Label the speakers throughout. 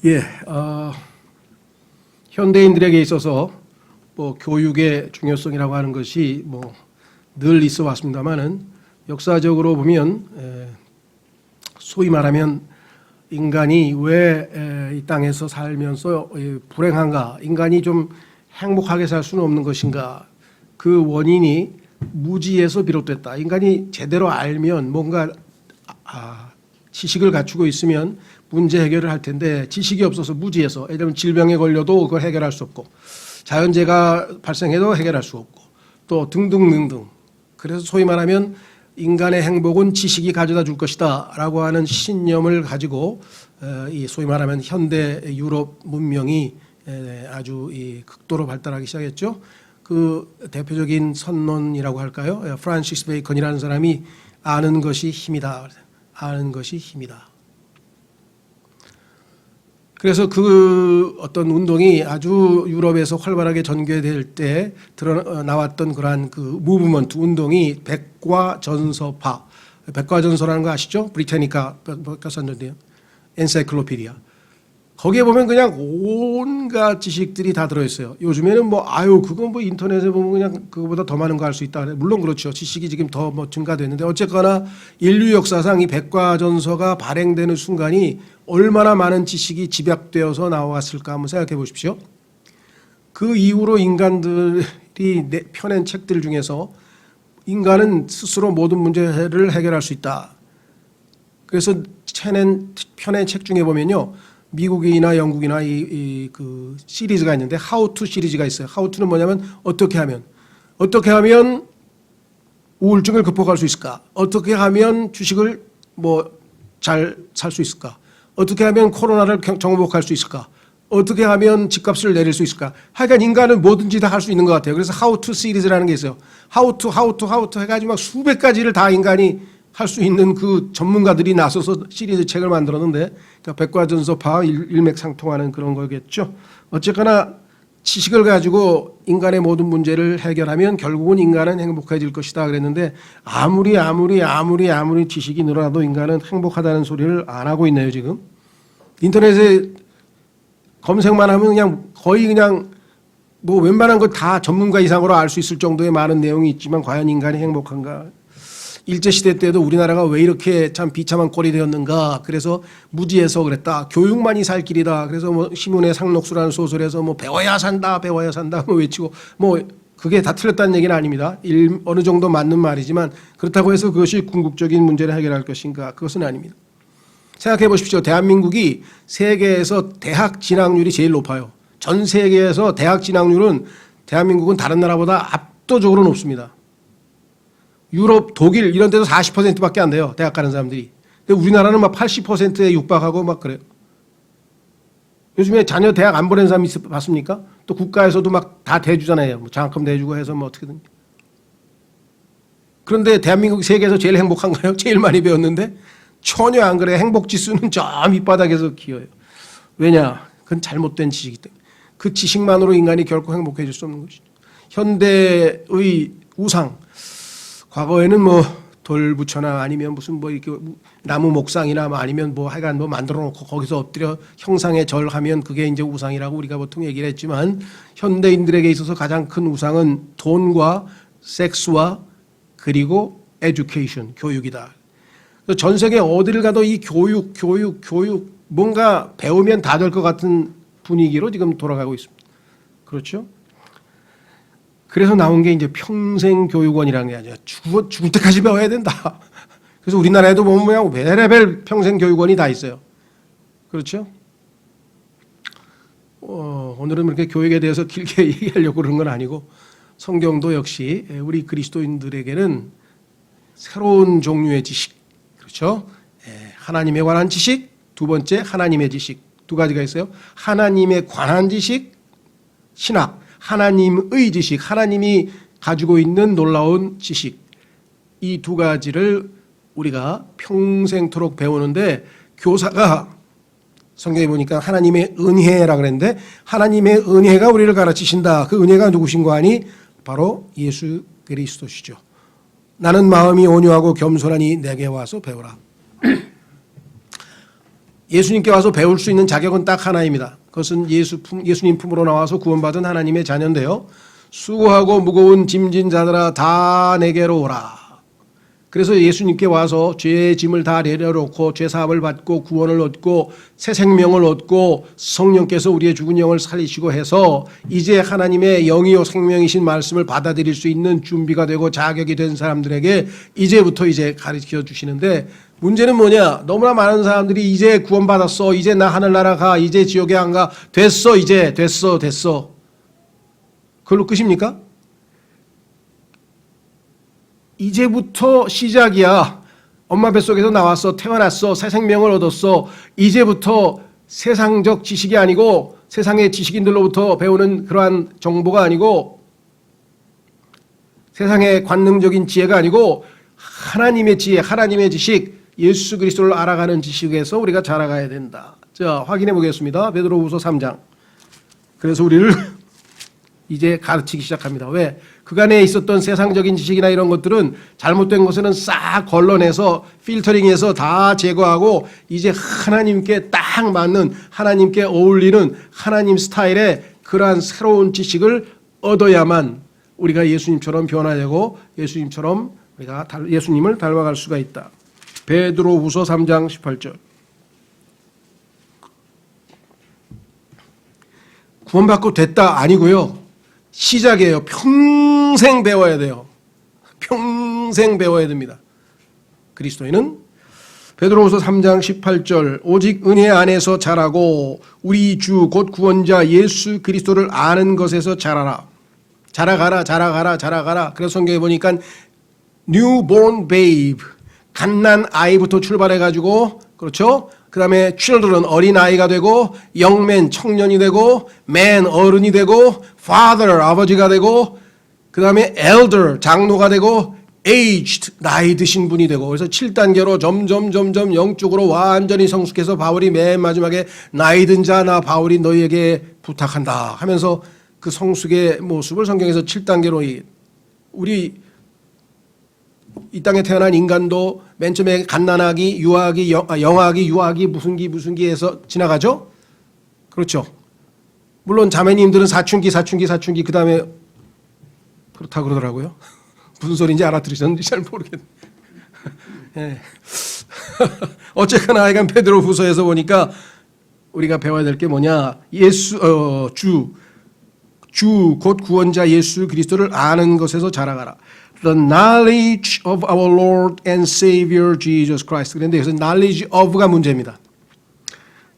Speaker 1: 예, 현대인들에게 있어서 뭐 교육의 중요성이라고 하는 것이 뭐 늘 있어 왔습니다만은 역사적으로 보면 소위 말하면 인간이 왜 이 땅에서 살면서 불행한가, 인간이 좀 행복하게 살 수는 없는 것인가, 그 원인이 무지에서 비롯됐다. 인간이 제대로 알면 뭔가 지식을 갖추고 있으면 문제 해결을 할 텐데 지식이 없어서 무지에서, 예를 들면 질병에 걸려도 그걸 해결할 수 없고 자연재해가 발생해도 해결할 수 없고 또 등등등등. 그래서 소위 말하면 인간의 행복은 지식이 가져다 줄 것이다 라고 하는 신념을 가지고 이 소위 말하면 현대 유럽 문명이 아주 극도로 발달하기 시작했죠. 그 대표적인 선론이라고 할까요? 프란시스 베이컨이라는 사람이 아는 것이 힘이다. 아는 것이 힘이다. 그래서 그 어떤 운동이 아주 유럽에서 활발하게 전개될 때 나왔던 그러한 그 무브먼트 운동이 백과전서파, 백과전서라는 거 아시죠? 브리타니카 백과전서인데요. 엔사이클로피디아. 거기에 보면 그냥 온갖 지식들이 다 들어있어요. 요즘에는 뭐 그건 뭐 인터넷에 보면 그냥 그거보다 더 많은 거 알 수 있다. 물론 그렇죠. 지식이 지금 더 뭐 증가됐는데 어쨌거나 인류 역사상 이 백과전서가 발행되는 순간이 얼마나 많은 지식이 집약되어서 나왔을까 한번 생각해 보십시오. 그 이후로 인간들이 펴낸 책들 중에서 인간은 스스로 모든 문제를 해결할 수 있다. 그래서 펴낸 책 중에 보면요. 미국이나 영국이나 그 시리즈가 있는데 How to 시리즈가 있어요. How to는 뭐냐면 어떻게 하면 우울증을 극복할 수 있을까? 어떻게 하면 주식을 뭐 잘 살 수 있을까? 어떻게 하면 코로나를 정복할 수 있을까? 어떻게 하면 집값을 내릴 수 있을까? 하여간 인간은 뭐든지 다 할 수 있는 것 같아요. 그래서 How to 시리즈라는 게 있어요. How to 해가지고 막 수백 가지를 다 인간이 할 수 있는 그 전문가들이 나서서 시리즈 책을 만들었는데, 그러니까 백과전서파 일맥상통하는 그런 거겠죠. 어쨌거나 지식을 가지고 인간의 모든 문제를 해결하면 결국은 인간은 행복해질 것이다 그랬는데 아무리 지식이 늘어나도 인간은 행복하다는 소리를 안 하고 있네요 지금. 인터넷에 검색만 하면 그냥 거의 그냥 뭐 웬만한 거 다 전문가 이상으로 알 수 있을 정도의 많은 내용이 있지만 과연 인간이 행복한가? 일제시대 때도 우리나라가 왜 이렇게 참 비참한 꼴이 되었는가. 그래서 무지해서 그랬다. 교육만이 살 길이다. 그래서 뭐 신문의 상록수라는 소설에서 뭐 배워야 산다 뭐 외치고 뭐 그게 다 틀렸다는 얘기는 아닙니다. 어느 정도 맞는 말이지만 그렇다고 해서 그것이 궁극적인 문제를 해결할 것인가. 그것은 아닙니다. 생각해 보십시오. 대한민국이 세계에서 대학 진학률이 제일 높아요. 전 세계에서 대학 진학률은 대한민국은 다른 나라보다 압도적으로 높습니다. 유럽, 독일 이런 데도 40%밖에 안 돼요. 대학 가는 사람들이. 근데 우리나라는 막 80%에 육박하고 막 그래요. 요즘에 자녀 대학 안 보낸 사람 봤습니까? 또 국가에서도 막 다 대주잖아요. 뭐 장학금 대주고 해서 뭐 어떻게든. 그런데 대한민국 세계에서 제일 행복한가요? 제일 많이 배웠는데 전혀 안 그래요. 행복 지수는 저 밑바닥에서 기어요. 왜냐? 그건 잘못된 지식이기 때문에. 그 지식만으로 인간이 결코 행복해질 수 없는 것이죠. 현대의 우상. 과거에는 뭐 돌부처나 아니면 무슨 뭐 이렇게 나무 목상이나 뭐 아니면 뭐 하여간 뭐 만들어 놓고 거기서 엎드려 형상에 절하면 그게 이제 우상이라고 우리가 보통 얘기를 했지만 현대인들에게 있어서 가장 큰 우상은 돈과 섹스와 그리고 에듀케이션, 교육이다. 전 세계 어디를 가도 이 교육 뭔가 배우면 다 될 것 같은 분위기로 지금 돌아가고 있습니다. 그렇죠? 그래서 나온 게 이제 평생교육원이라는 게 아니라 죽을 때까지 배워야 된다. 그래서 우리나라에도 보면 그냥 별의별 평생교육원이 다 있어요. 그렇죠? 오늘은 그렇게 교육에 대해서 길게 얘기하려고 그런 건 아니고 성경도 역시 우리 그리스도인들에게는 새로운 종류의 지식, 그렇죠? 하나님에 관한 지식, 두 번째 하나님의 지식, 두 가지가 있어요. 하나님에 관한 지식, 신학. 하나님의 지식, 하나님이 가지고 있는 놀라운 지식, 이 두 가지를 우리가 평생토록 배우는데 교사가 성경에 보니까 하나님의 은혜라 그랬는데 하나님의 은혜가 우리를 가르치신다. 그 은혜가 누구신가 하니 바로 예수 그리스도시죠. 나는 마음이 온유하고 겸손하니 내게 와서 배우라. 예수님께 와서 배울 수 있는 자격은 딱 하나입니다. 그것은 예수님 품으로 나와서 구원받은 하나님의 자녀인데요. 수고하고 무거운 짐진 자들아 다 내게로 오라. 그래서 예수님께 와서 죄의 짐을 다 내려놓고 죄사함을 받고 구원을 얻고 새 생명을 얻고 성령께서 우리의 죽은 영을 살리시고 해서 이제 하나님의 영이요 생명이신 말씀을 받아들일 수 있는 준비가 되고 자격이 된 사람들에게 이제부터 이제 가르쳐 주시는데, 문제는 뭐냐? 너무나 많은 사람들이 이제 구원받았어, 이제 나 하늘나라 가, 이제 지옥에 안 가, 됐어, 이제 됐어. 그걸로 끝입니까? 이제부터 시작이야. 엄마 뱃속에서 나왔어, 태어났어, 새 생명을 얻었어. 이제부터 세상적 지식이 아니고 세상의 지식인들로부터 배우는 그러한 정보가 아니고 세상의 관능적인 지혜가 아니고 하나님의 지혜, 하나님의 지식, 예수 그리스도를 알아가는 지식에서 우리가 자라가야 된다. 자, 확인해 보겠습니다. 베드로후서 3장. 그래서 우리를 이제 가르치기 시작합니다. 왜? 그간에 있었던 세상적인 지식이나 이런 것들은 잘못된 것에는 싹 걸러내서 필터링해서 다 제거하고 이제 하나님께 딱 맞는, 하나님께 어울리는 하나님 스타일의 그러한 새로운 지식을 얻어야만 우리가 예수님처럼 변화되고 예수님처럼 우리가 예수님을 닮아갈 수가 있다. 베드로후서 3장 18절. 구원받고 됐다 아니고요. 시작이에요. 평생 배워야 돼요. 평생 배워야 됩니다. 그리스도인은 베드로후서 3장 18절 오직 은혜 안에서 자라고 우리 주 곧 구원자 예수 그리스도를 아는 것에서 자라라. 자라가라. 그래서 성경에 보니까 newborn babe, 갓난 아이부터 출발해가지고, 그렇죠? 그 다음에 children, 어린아이가 되고, young man, 청년이 되고, man, 어른이 되고, father, 아버지가 되고, 그 다음에 elder, 장로가 되고, aged, 나이 드신 분이 되고, 그래서 7단계로 점점 영적으로 완전히 성숙해서 바울이 맨 마지막에 나이 든 자 나 바울이 너희에게 부탁한다 하면서 그 성숙의 모습을 성경에서 7단계로 우리 이 땅에 태어난 인간도 맨 처음에 갓난아기, 유아기, 영아기, 유아기, 무슨 기 해서 지나가죠? 그렇죠. 물론 자매님들은 사춘기 그 다음에 그렇다고 그러더라고요. 무슨 소리인지 알아들으셨는지 잘 모르겠네. 네. 어쨌거나 하여간 베드로후서에서 보니까 우리가 배워야 될 게 뭐냐? 주 곧 구원자 예수 그리스도를 아는 것에서 자라가라. The knowledge of our Lord and Savior Jesus Christ. 그런데 여기서 knowledge of가 문제입니다.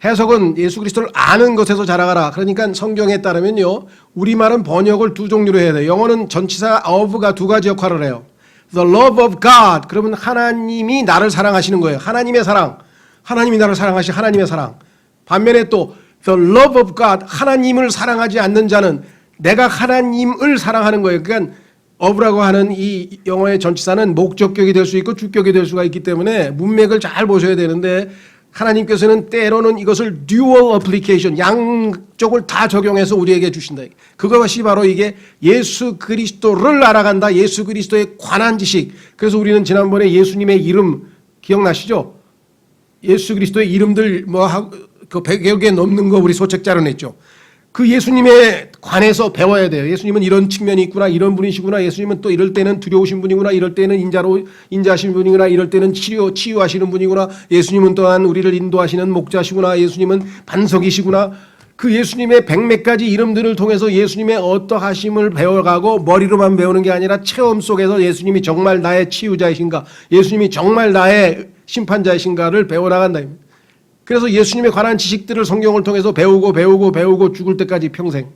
Speaker 1: 해석은 예수 그리스도를 아는 것에서 자라가라. 그러니까 성경에 따르면요, 우리말은 번역을 두 종류로 해야 돼요. 영어는 전치사 of가 두 가지 역할을 해요. The love of God. 그러면 하나님이 나를 사랑하시는 거예요. 하나님의 사랑. 하나님이 나를 사랑하시 하나님의 사랑. 반면에 또 the love of God. 하나님을 사랑하지 않는 자는 내가 하나님을 사랑하는 거예요. 그러니까 of라고 하는 이 영어의 전치사는 목적격이 될 수 있고 주격이 될 수가 있기 때문에 문맥을 잘 보셔야 되는데, 하나님께서는 때로는 이것을 dual application, 양쪽을 다 적용해서 우리에게 주신다. 그것이 바로 이게 예수 그리스도를 알아간다. 예수 그리스도에 관한 지식. 그래서 우리는 지난번에 예수님의 이름 기억나시죠? 예수 그리스도의 이름들 그 100여 개 넘는 거 우리 소책자로 냈죠. 그 예수님에 관해서 배워야 돼요. 예수님은 이런 측면이 있구나, 이런 분이시구나. 예수님은 또 이럴 때는 두려우신 분이구나, 이럴 때는 인자하신 분이구나, 이럴 때는 치유하시는 분이구나. 예수님은 또한 우리를 인도하시는 목자시구나. 예수님은 반석이시구나. 그 예수님의 백몇 가지 이름들을 통해서 예수님의 어떠하심을 배워가고 머리로만 배우는 게 아니라 체험 속에서 예수님이 정말 나의 치유자이신가, 예수님이 정말 나의 심판자이신가를 배워나간다. 그래서 예수님에 관한 지식들을 성경을 통해서 배우고 죽을 때까지 평생.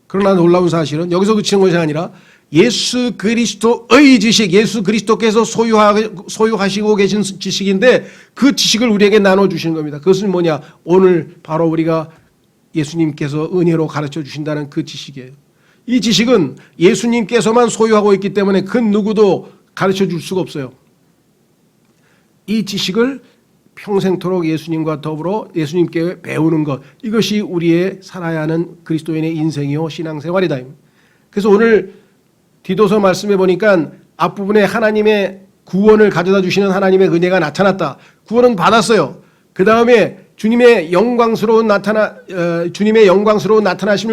Speaker 1: 그러나 놀라운 사실은 여기서 그치는 것이 아니라 예수 그리스도의 지식, 예수 그리스도께서 소유하시고 계신 지식인데 그 지식을 우리에게 나눠주시는 겁니다. 그것은 뭐냐? 오늘 바로 우리가 예수님께서 은혜로 가르쳐 주신다는 그 지식이에요. 이 지식은 예수님께서만 소유하고 있기 때문에 그 누구도 가르쳐 줄 수가 없어요. 이 지식을 평생토록 예수님과 더불어 예수님께 배우는 것, 이것이 우리의 살아야 하는 그리스도인의 인생이요 신앙생활이다. 그래서 오늘 디도서 말씀해 보니까 앞부분에 하나님의 구원을 가져다 주시는 하나님의 은혜가 나타났다. 구원은 받았어요. 그 다음에 주님의 영광스러운 나타나심을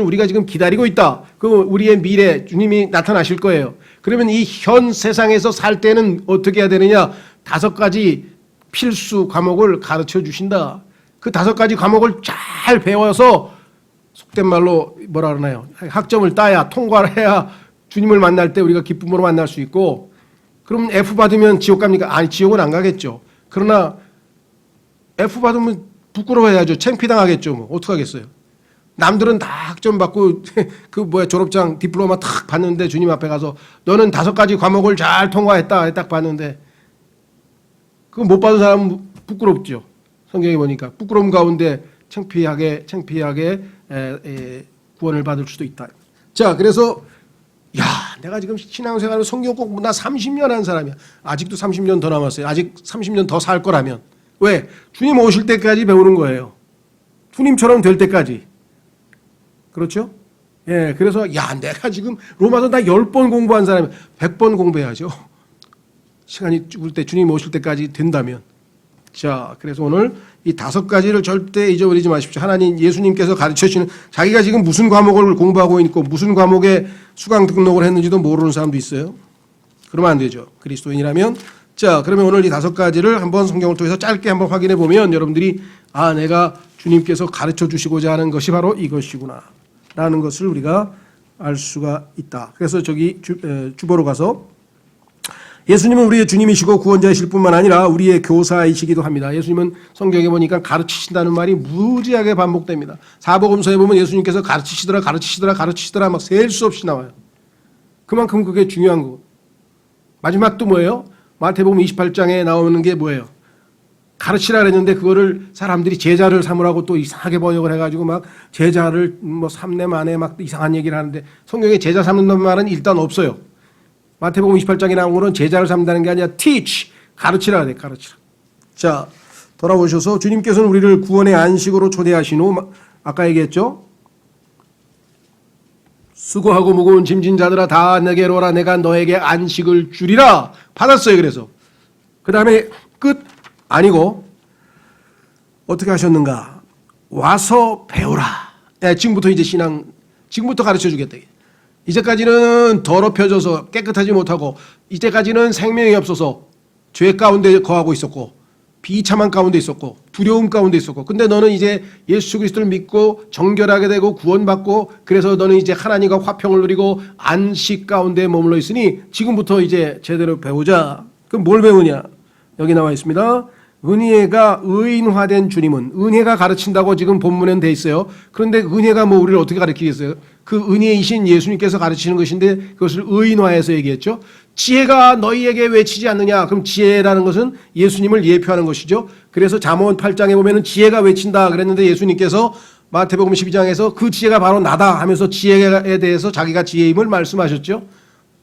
Speaker 1: 우리가 지금 기다리고 있다. 그 우리의 미래 주님이 나타나실 거예요. 그러면 이 현 세상에서 살 때는 어떻게 해야 되느냐? 5가지 필수 과목을 가르쳐 주신다. 그 5가지 과목을 잘 배워서 속된 말로 뭐라 그러나요? 학점을 따야 통과를 해야 주님을 만날 때 우리가 기쁨으로 만날 수 있고, 그럼 F 받으면 지옥 갑니까? 아니, 지옥은 안 가겠죠. 그러나 F 받으면 부끄러워해야죠. 창피당하겠죠. 뭐 어떡하겠어요. 남들은 다 학점 받고 졸업장 디플로마 탁 받는데 주님 앞에 가서 너는 5가지 과목을 잘 통과했다 딱 봤는데 그거 못 받은 사람은 부끄럽죠. 성경에 보니까 부끄러움 가운데 창피하게 구원을 받을 수도 있다. 자, 그래서 내가 지금 신앙생활을 성경 공부 나 30년 한 사람이야. 아직도 30년 더 남았어요. 아직 30년 더 살 거라면. 왜? 주님 오실 때까지 배우는 거예요. 주님처럼 될 때까지. 그렇죠? 예, 그래서 내가 지금 로마서 나 10번 공부한 사람이 100번 공부해야죠. 시간이 죽을 때 주님 오실 때까지 된다면. 자, 그래서 오늘 이 5가지를 절대 잊어버리지 마십시오. 하나님 예수님께서 가르쳐 주시는, 자기가 지금 무슨 과목을 공부하고 있고 무슨 과목에 수강 등록을 했는지도 모르는 사람도 있어요. 그러면 안 되죠. 그리스도인이라면. 자, 그러면 오늘 이 5가지를 한번 성경을 통해서 짧게 한번 확인해 보면 여러분들이 내가 주님께서 가르쳐 주시고자 하는 것이 바로 이것이구나 라는 것을 우리가 알 수가 있다. 그래서 저기 주보로 가서 예수님은 우리의 주님이시고 구원자이실 뿐만 아니라 우리의 교사이시기도 합니다. 예수님은 성경에 보니까 가르치신다는 말이 무지하게 반복됩니다. 사복음서에 보면 예수님께서 가르치시더라 막 셀 수 없이 나와요. 그만큼 그게 중요한 거고. 마지막 또 뭐예요? 마태복음 28장에 나오는 게 뭐예요? 가르치라 그랬는데 그거를 사람들이 제자를 삼으라고 또 이상하게 번역을 해가지고 막 제자를 뭐 삼내 만에 막 이상한 얘기를 하는데 성경에 제자 삼는다는 말은 일단 없어요. 마태복음 28장에 나온 거는 제자를 삼는다는 게 아니라 teach, 가르치라 그래, 가르치라. 자, 돌아오셔서 주님께서는 우리를 구원의 안식으로 초대하신 후 아까 얘기했죠? 수고하고 무거운 짐진 자들아 다 내게로 오라 내가 너에게 안식을 주리라. 받았어요. 그래서 그 다음에 끝 아니고 어떻게 하셨는가? 와서 배우라. 지금부터 이제 지금부터 가르쳐 주겠다. 이제까지는 더럽혀져서 깨끗하지 못하고 이제까지는 생명이 없어서 죄 가운데 거하고 있었고 비참한 가운데 있었고 두려움 가운데 있었고, 근데 너는 이제 예수 그리스도를 믿고 정결하게 되고 구원받고 그래서 너는 이제 하나님과 화평을 누리고 안식 가운데 머물러 있으니 지금부터 이제 제대로 배우자. 그럼 뭘 배우냐? 여기 나와 있습니다. 은혜가 의인화된 주님은, 은혜가 가르친다고 지금 본문엔 돼 있어요. 그런데 은혜가 뭐 우리를 어떻게 가르치겠어요? 그 은혜이신 예수님께서 가르치는 것인데 그것을 의인화해서 얘기했죠. 지혜가 너희에게 외치지 않느냐. 그럼 지혜라는 것은 예수님을 예표하는 것이죠. 그래서 잠언 8장에 보면은 지혜가 외친다 그랬는데 예수님께서 마태복음 12장에서 그 지혜가 바로 나다 하면서 지혜에 대해서 자기가 지혜임을 말씀하셨죠.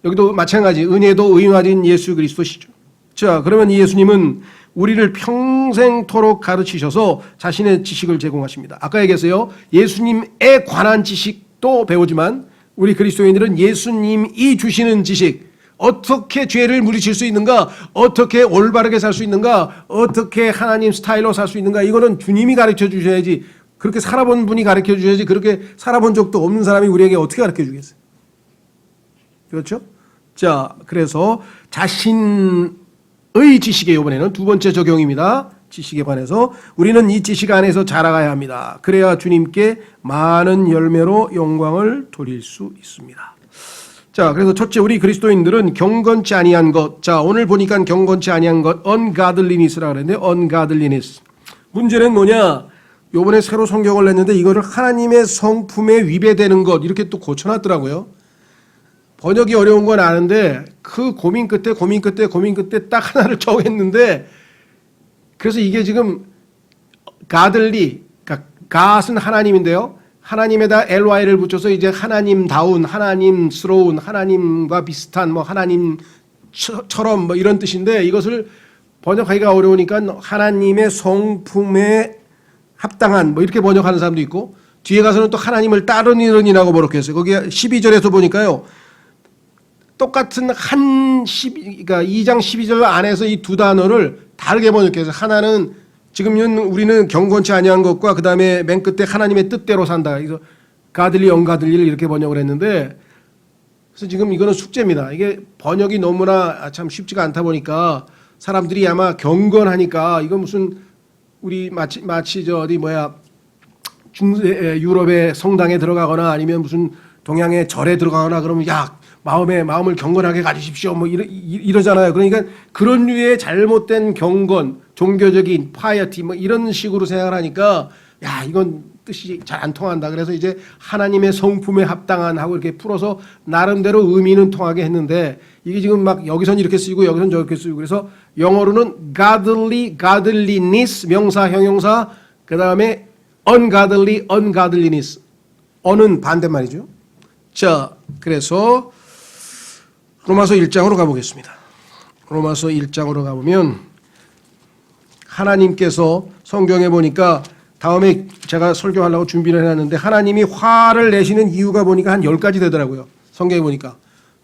Speaker 1: 여기도 마찬가지 은혜도 의인화된 예수 그리스도시죠. 자, 그러면 이 예수님은 우리를 평생토록 가르치셔서 자신의 지식을 제공하십니다. 아까 얘기했어요. 예수님에 관한 지식도 배우지만 우리 그리스도인들은 예수님이 주시는 지식, 어떻게 죄를 물리칠 수 있는가, 어떻게 올바르게 살 수 있는가, 어떻게 하나님 스타일로 살 수 있는가, 이거는 주님이 가르쳐 주셔야지. 그렇게 살아본 분이 가르쳐 주셔야지. 그렇게 살아본 적도 없는 사람이 우리에게 어떻게 가르쳐 주겠어요? 그렇죠? 자, 그래서 자신의 지식에 이번에는 2번째 적용입니다. 지식에 관해서 우리는 이 지식 안에서 자라가야 합니다. 그래야 주님께 많은 열매로 영광을 돌릴 수 있습니다. 자, 그래서 첫째, 우리 그리스도인들은 경건치 아니한 것. 자, 오늘 보니까 경건치 아니한 것, ungodliness라고 그랬는데 ungodliness. 문제는 뭐냐? 요번에 새로 성경을 냈는데 이거를 하나님의 성품에 위배되는 것 이렇게 또 고쳐놨더라고요. 번역이 어려운 건 아는데 그 고민 끝에 딱 하나를 정했는데, 그래서 이게 지금 godly, 그러니까 god은 하나님인데요. 하나님에다 ly를 붙여서 이제 하나님다운, 하나님스러운, 하나님과 비슷한, 뭐 하나님처럼 뭐 이런 뜻인데, 이것을 번역하기가 어려우니까 하나님의 성품에 합당한 뭐 이렇게 번역하는 사람도 있고, 뒤에 가서는 또 하나님을 따르니라고 번역했어요. 거기 12절에서 보니까요. 똑같은 그러니까 2장 12절 안에서 이 두 단어를 다르게 번역해서 하나는 지금은 우리는 경건치 아니한 것과 그 다음에 맨 끝에 하나님의 뜻대로 산다. 그래서 가들리 언가들리를 이렇게 번역을 했는데, 그래서 지금 이거는 숙제입니다. 이게 번역이 너무나 참 쉽지가 않다 보니까 사람들이 아마 경건하니까 이거 무슨 우리 마치 저 어디 뭐야 유럽의 성당에 들어가거나 아니면 무슨 동양의 절에 들어가거나 그러면 야 마음을 경건하게 가지십시오 뭐 이러잖아요. 그러니까 그런 류의 잘못된 경건, 종교적인 파이어티 뭐 이런 식으로 생각을 하니까 야 이건 뜻이 잘 안 통한다. 그래서 이제 하나님의 성품에 합당한 하고 이렇게 풀어서 나름대로 의미는 통하게 했는데 이게 지금 막 여기선 이렇게 쓰이고 여기선 저렇게 쓰이고 그래서 영어로는 godly, godliness 명사, 형용사 그 다음에 ungodly, ungodliness 어는 반대말이죠. 자, 그래서 로마서 1장으로 가보겠습니다. 로마서 1장으로 가보면 하나님께서 성경에 보니까 다음에 제가 설교하려고 준비를 해놨는데 하나님이 화를 내시는 이유가 보니까 한 10가지 되더라고요. 성경에 보니까.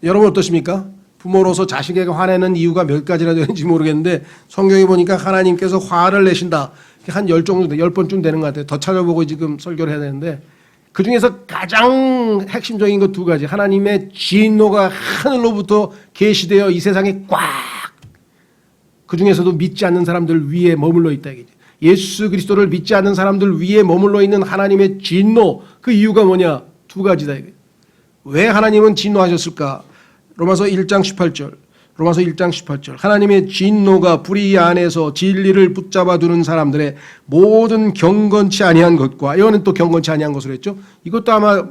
Speaker 1: 여러분 어떠십니까? 부모로서 자식에게 화내는 이유가 몇 가지나 되는지 모르겠는데 성경에 보니까 하나님께서 화를 내신다. 한 10번쯤 되는 것 같아요. 더 찾아보고 지금 설교를 해야 되는데 그중에서 가장 핵심적인 것 2가지. 하나님의 진노가 하늘로부터 계시되어 이 세상에 꽉 그중에서도 믿지 않는 사람들 위에 머물러 있다. 예수 그리스도를 믿지 않는 사람들 위에 머물러 있는 하나님의 진노 그 이유가 뭐냐? 2가지다. 왜 하나님은 진노하셨을까? 로마서 1장 18절. 로마서 1장 18절. 하나님의 진노가 불의 안에서 진리를 붙잡아 두는 사람들의 모든 경건치 아니한 것과 이거는 또 경건치 아니한 것으로 했죠. 이것도 아마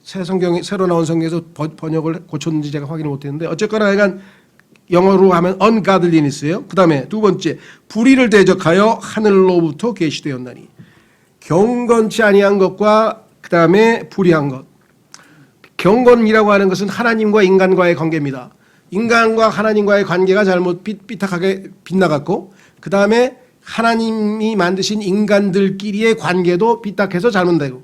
Speaker 1: 새로 나온 성경에서 번역을 고쳤는지 제가 확인을 못했는데 어쨌거나 약간 영어로 하면 ungodliness예요. 그 다음에 2번째 불의를 대적하여 하늘로부터 계시되었나니 경건치 아니한 것과 그 다음에 불의한 것. 경건이라고 하는 것은 하나님과 인간과의 관계입니다. 인간과 하나님과의 관계가 잘못 삐딱하게 빗나갔고 그 다음에 하나님이 만드신 인간들끼리의 관계도 삐딱해서 잘못되고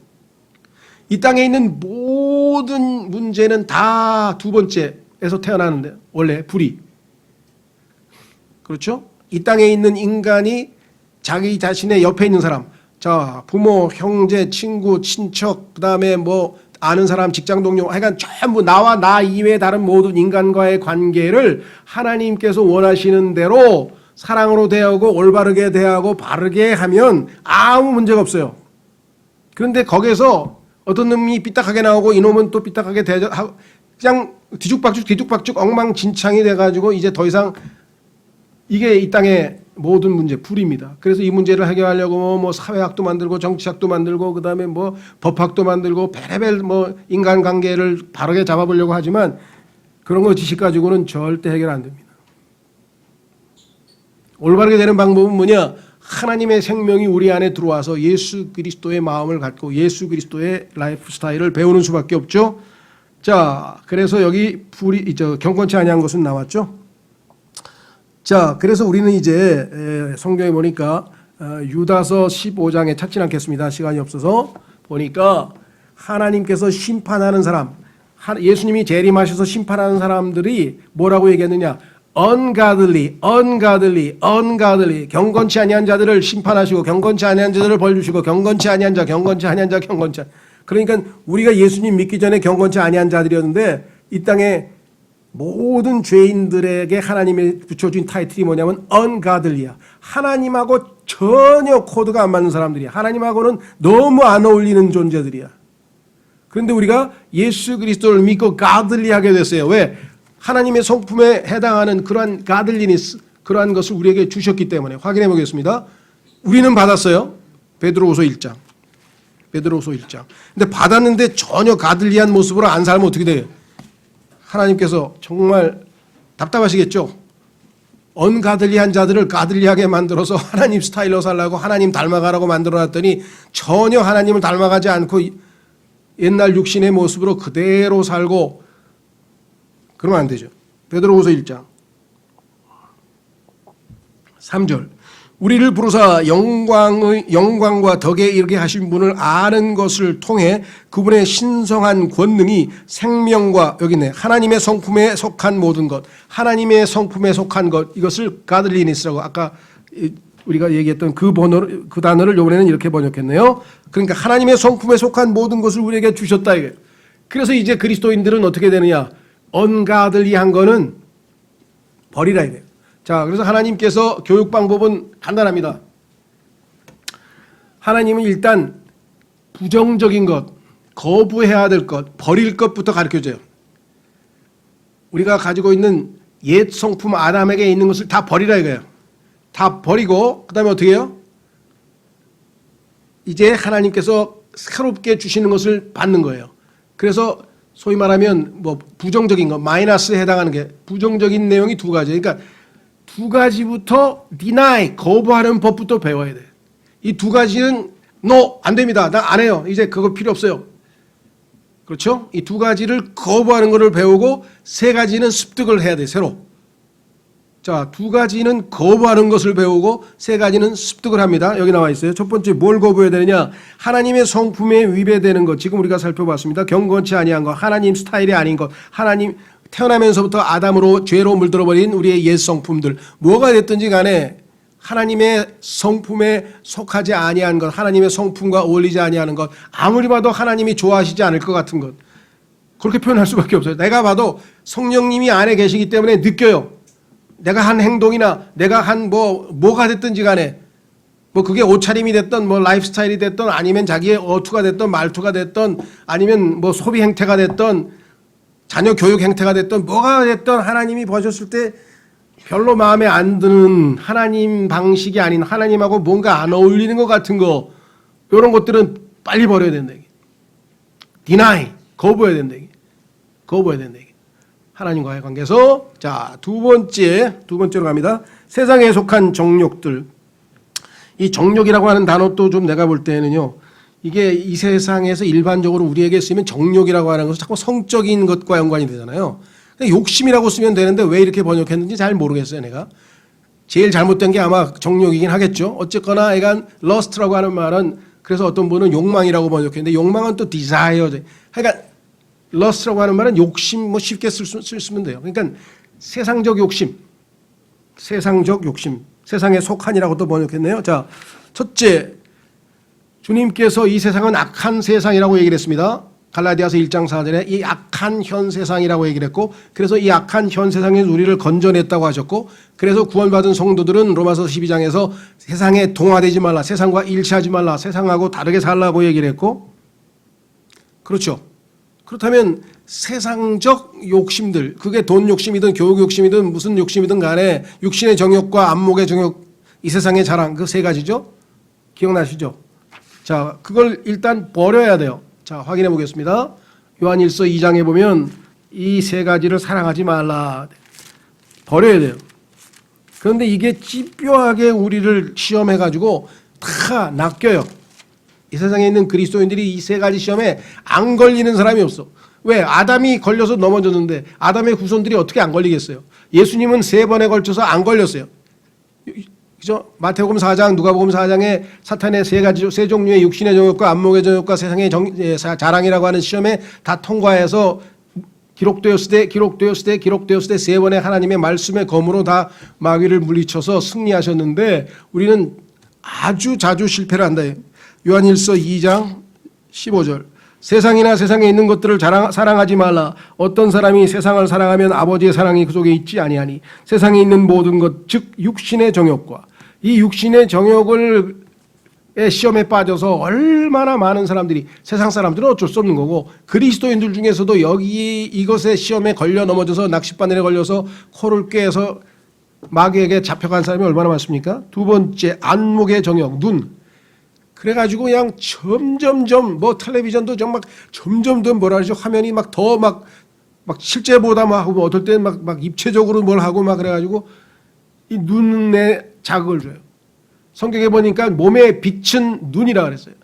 Speaker 1: 이 땅에 있는 모든 문제는 다 2번째에서 태어나는데 원래 불의. 그렇죠? 이 땅에 있는 인간이 자기 자신의 옆에 있는 사람, 자 부모, 형제, 친구, 친척, 그 다음에 뭐 아는 사람, 직장 동료, 하여간 전부 나와 나 이외의 다른 모든 인간과의 관계를 하나님께서 원하시는 대로 사랑으로 대하고 올바르게 대하고 바르게 하면 아무 문제가 없어요. 그런데 거기서 어떤 놈이 삐딱하게 나오고 이놈은 또 삐딱하게 그냥 뒤죽박죽 엉망진창이 돼가지고 이제 더 이상 이게 이 땅의 모든 문제 불입니다. 그래서 이 문제를 해결하려고 뭐 사회학도 만들고 정치학도 만들고 그다음에 뭐 법학도 만들고 별의별 뭐 인간관계를 바르게 잡아보려고 하지만 그런 거 지식 가지고는 절대 해결 안 됩니다. 올바르게 되는 방법은 뭐냐? 하나님의 생명이 우리 안에 들어와서 예수 그리스도의 마음을 갖고 예수 그리스도의 라이프 스타일을 배우는 수밖에 없죠. 자, 그래서 여기 경건치 아니한 것은 나왔죠. 자, 그래서 우리는 이제 성경에 보니까 유다서 15장에 찾지는 않겠습니다. 시간이 없어서 보니까 하나님께서 심판하는 사람, 예수님이 재림하셔서 심판하는 사람들이 뭐라고 얘기했느냐? ungodly, 경건치 아니한 자들을 심판하시고 경건치 아니한 자들을 벌 주시고 경건치 아니한 자. 그러니까 우리가 예수님 믿기 전에 경건치 아니한 자들이었는데 이 땅에 모든 죄인들에게 하나님이 붙여준 타이틀이 뭐냐면 ungodly야. 하나님하고 전혀 코드가 안 맞는 사람들이야. 하나님하고는 너무 안 어울리는 존재들이야. 그런데 우리가 예수 그리스도를 믿고 godly하게 됐어요. 왜? 하나님의 성품에 해당하는 그러한 godliness, 그러한 것을 우리에게 주셨기 때문에. 확인해 보겠습니다. 우리는 받았어요. 베드로후서 1장. 근데 받았는데 전혀 godly한 모습으로 안 살면 어떻게 돼요? 하나님께서 정말 답답하시겠죠. 언가들리한 자들을 가들리하게 만들어서 하나님 스타일로 살라고 하나님 닮아가라고 만들어놨더니 전혀 하나님을 닮아가지 않고 옛날 육신의 모습으로 그대로 살고 그러면 안 되죠. 베드로후서 1장 3절 우리를 부르사 영광과 덕에 이르게 하신 분을 아는 것을 통해 그분의 신성한 권능이 생명과 여기 있네 하나님의 성품에 속한 모든 것 하나님의 성품에 속한 것 이것을 가들리니스라고 아까 우리가 얘기했던 그 단어를 이번에는 이렇게 번역했네요. 그러니까 하나님의 성품에 속한 모든 것을 우리에게 주셨다 이거예요. 그래서 이제 그리스도인들은 어떻게 되느냐? 언가들리한 거는 버리라 이거예요. 자, 그래서 하나님께서 교육 방법은 간단합니다. 하나님은 일단 부정적인 것, 거부해야 될 것, 버릴 것부터 가르쳐줘요. 우리가 가지고 있는 옛 성품 아담에게 있는 것을 다 버리라 이거예요. 다 버리고 그 다음에 어떻게 해요? 이제 하나님께서 새롭게 주시는 것을 받는 거예요. 그래서 소위 말하면 뭐 부정적인 거, 마이너스에 해당하는 게 부정적인 내용이 두 가지. 그러니까 두 가지부터 deny, 거부하는 법부터 배워야 돼. 이 두 가지는 no, 안 됩니다. 나 안 해요. 이제 그거 필요 없어요. 그렇죠? 이 두 가지를 거부하는 것을 배우고 세 가지는 습득을 해야 돼, 새로. 자, 두 가지는 거부하는 것을 배우고 세 가지는 습득을 합니다. 여기 나와 있어요. 첫 번째 뭘 거부해야 되느냐? 하나님의 성품에 위배되는 것. 지금 우리가 살펴봤습니다. 경건치 아니한 것, 하나님 스타일이 아닌 것, 하나님 태어나면서부터 아담으로 죄로 물들어버린 우리의 옛 성품들. 뭐가 됐든지 간에 하나님의 성품에 속하지 아니한 것, 하나님의 성품과 어울리지 아니하는 것, 아무리 봐도 하나님이 좋아하시지 않을 것 같은 것. 그렇게 표현할 수밖에 없어요. 내가 봐도 성령님이 안에 계시기 때문에 느껴요. 내가 한 행동이나 내가 한 뭐가 됐든지 간에 뭐 그게 옷차림이 됐던 뭐 라이프 스타일이 됐던 아니면 자기의 어투가 됐던 말투가 됐던 아니면 뭐 소비 행태가 됐던 자녀 교육 행태가 됐던 뭐가 됐던 하나님이 보셨을 때 별로 마음에 안 드는 하나님 방식이 아닌 하나님하고 뭔가 안 어울리는 것 같은 거 이런 것들은 빨리 버려야 된다. deny, 거부해야 된다. 거부해야 된다. 하나님과의 관계에서. 자, 두 번째로 갑니다. 세상에 속한 정욕들. 이 정욕이라고 하는 단어도 좀 내가 볼 때는요, 이게 이 세상에서 일반적으로 우리에게 쓰이면 정욕이라고 하는 것은 자꾸 성적인 것과 연관이 되잖아요. 욕심이라고 쓰면 되는데 왜 이렇게 번역했는지 잘 모르겠어요, 내가. 제일 잘못된 게 아마 정욕이긴 하겠죠. 어쨌거나 약간 lust라고 하는 말은 그래서 어떤 분은 욕망이라고 번역했는데 욕망은 또 desire. 그러니까 lust라고 하는 말은 욕심, 뭐 쉽게 쓰면 돼요. 그러니까 세상적 욕심, 세상에 속한이라고도 번역했네요. 자, 첫째, 주님께서 이 세상은 악한 세상이라고 얘기를 했습니다. 갈라디아서 1장 4절에 이 악한 현 세상이라고 얘기를 했고, 그래서 이 악한 현 세상에서 우리를 건져냈다고 하셨고, 그래서 구원받은 성도들은 로마서 12장에서 세상에 동화되지 말라, 세상과 일치하지 말라, 세상하고 다르게 살라고 얘기를 했고, 그렇죠. 그렇다면 세상적 욕심들, 그게 돈 욕심이든 교육 욕심이든 무슨 욕심이든 간에 육신의 정욕과 안목의 정욕, 이 세상의 자랑, 그 세 가지죠. 기억나시죠? 자, 그걸 일단 버려야 돼요. 자, 확인해 보겠습니다. 요한일서 2장에 보면 이 세 가지를 사랑하지 말라. 버려야 돼요. 그런데 이게 집요하게 우리를 시험해 가지고 다 낚여요. 이 세상에 있는 그리스도인들이 이 세 가지 시험에 안 걸리는 사람이 없어. 왜? 아담이 걸려서 넘어졌는데 아담의 후손들이 어떻게 안 걸리겠어요? 예수님은 3번에 걸쳐서 안 걸렸어요. 그죠? 마태복음 4장, 누가복음 4장에 사탄의 세 종류의 육신의 정욕과 안목의 정욕과 세상의 자랑이라고 하는 시험에 다 통과해서 기록되었을 때 3번의 하나님의 말씀의 검으로 다 마귀를 물리쳐서 승리하셨는데 우리는 아주 자주 실패를 한다. 요한일서 2장 15절. 세상이나 세상에 있는 것들을 사랑하지 말라. 어떤 사람이 세상을 사랑하면 아버지의 사랑이 그 속에 있지 아니하니 세상에 있는 모든 것, 즉 육신의 정욕과 이 육신의 정욕을 시험에 빠져서 얼마나 많은 사람들이, 세상 사람들은 어쩔 수 없는 거고 그리스도인들 중에서도 이것의 시험에 걸려 넘어져서 낚싯바늘에 걸려서 코를 꿰서 마귀에게 잡혀간 사람이 얼마나 많습니까? 두 번째, 안목의 정욕, 눈. 그래가지고 그냥 점점점 뭐 텔레비전도 정말 점점 더 뭐라 그러죠? 화면이 막 더 막 실제보다 막 하고 어떨 때는 막 입체적으로 뭘 하고 막 그래가지고 이 눈에 자극을 줘요. 성경에 보니까 몸의 빛은 눈이라 그랬어요.